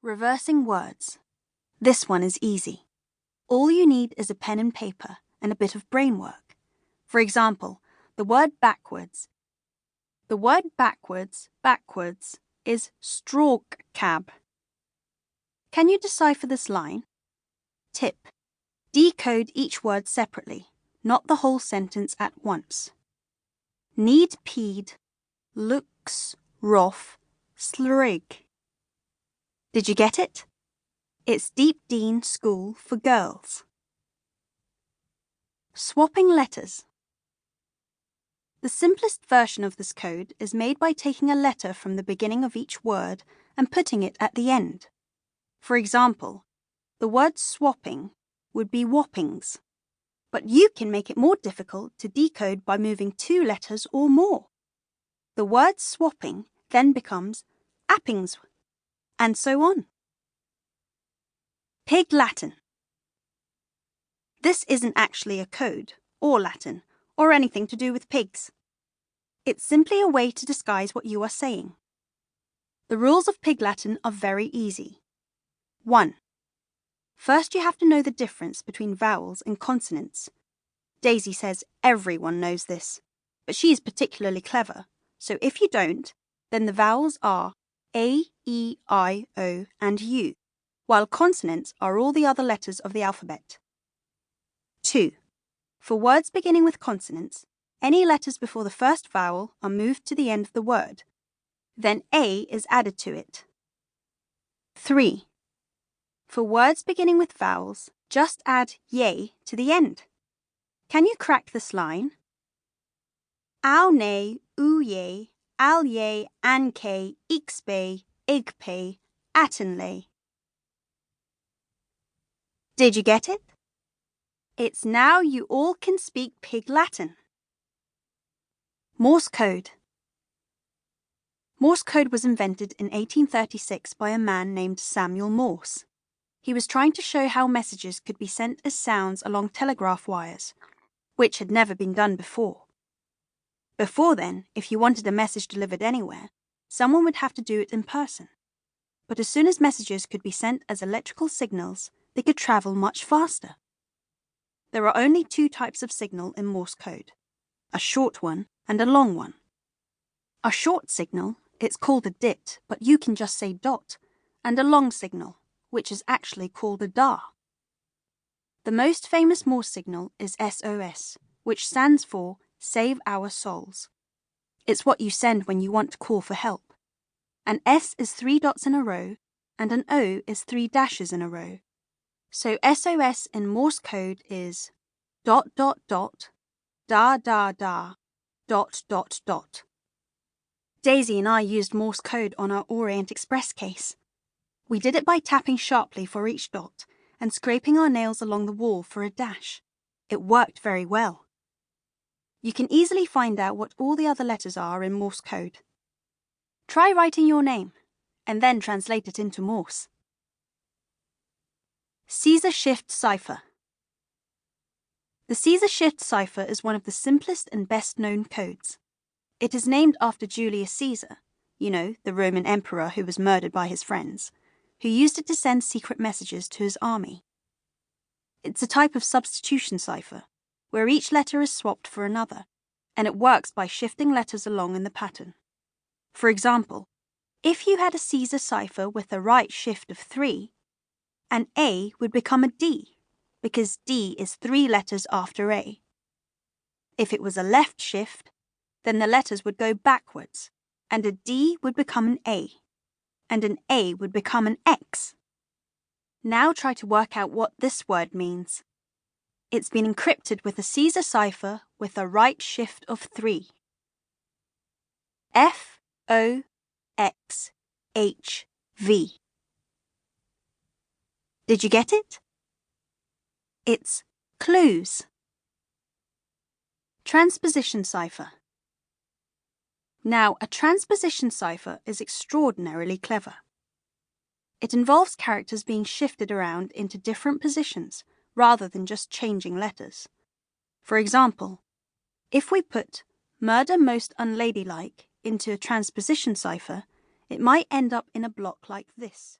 Reversing words. This one is easy. All you need is a pen and paper and a bit of brain work. For example, the word backwards. The word backwards is strawcab. Can you decipher this line? Tip: decode each word separately, not the whole sentence at once. Need peed, looks rough, slrig. Did you get it? It's Deepdean School for Girls. Swapping letters. The simplest version of this code is made by taking a letter from the beginning of each word and putting it at the end. For example, the word swapping would be whoppings, but you can make it more difficult to decode by moving 2 letters or more. The word swapping then becomes appings, and so on. Pig Latin. This isn't actually a code, or Latin, or anything to do with pigs. It's simply a way to disguise what you are saying. The rules of Pig Latin are very easy. 1. First, you have to know the difference between vowels and consonants. Daisy says everyone knows this, but she is particularly clever, so if you don't, then the vowels are A, E, I, O, and U, while consonants are all the other letters of the alphabet. 2. For words beginning with consonants, any letters before the first vowel are moved to the end of the word. Then A is added to it. 3. For words beginning with vowels, just add yay to the end. Can you crack this line? Ow nay, oo yay, al yay, an kay, ixbay, igpay, atenlay. Did you get it? It's now you all can speak Pig Latin. Morse code. Morse code was invented in 1836 by a man named Samuel Morse. He was trying to show how messages could be sent as sounds along telegraph wires, which had never been done before. Before then, if you wanted a message delivered anywhere, someone would have to do it in person. But as soon as messages could be sent as electrical signals, they could travel much faster. There are only 2 types of signal in Morse code, a short one and a long one. A short signal, it's called a dit, but you can just say dot, and a long signal, which is actually called a dar. The most famous Morse signal is SOS, which stands for Save Our Souls. It's what you send when you want to call for help. An S is 3 dots in a row, and an O is 3 dashes in a row. So SOS in Morse code is ... da da da ... Daisy and I used Morse code on our Orient Express case. We did it by tapping sharply for each dot and scraping our nails along the wall for a dash. It worked very well. You can easily find out what all the other letters are in Morse code. Try writing your name, and then translate it into Morse. Caesar shift cipher. The Caesar shift cipher is one of the simplest and best-known codes. It is named after Julius Caesar, the Roman emperor who was murdered by his friends, who used it to send secret messages to his army. It's a type of substitution cipher, where each letter is swapped for another, and it works by shifting letters along in the pattern. For example, if you had a Caesar cipher with a right shift of 3, an A would become a D, because D is 3 letters after A. If it was a left shift, then the letters would go backwards, and a D would become an A, and an A would become an X. Now try to work out what this word means. It's been encrypted with a Caesar cipher with a right shift of 3. FOXHV. Did you get it? It's clues. Transposition cipher. Now, a transposition cipher is extraordinarily clever. It involves characters being shifted around into different positions rather than just changing letters. For example, if we put Murder Most Unladylike into a transposition cipher, it might end up in a block like this.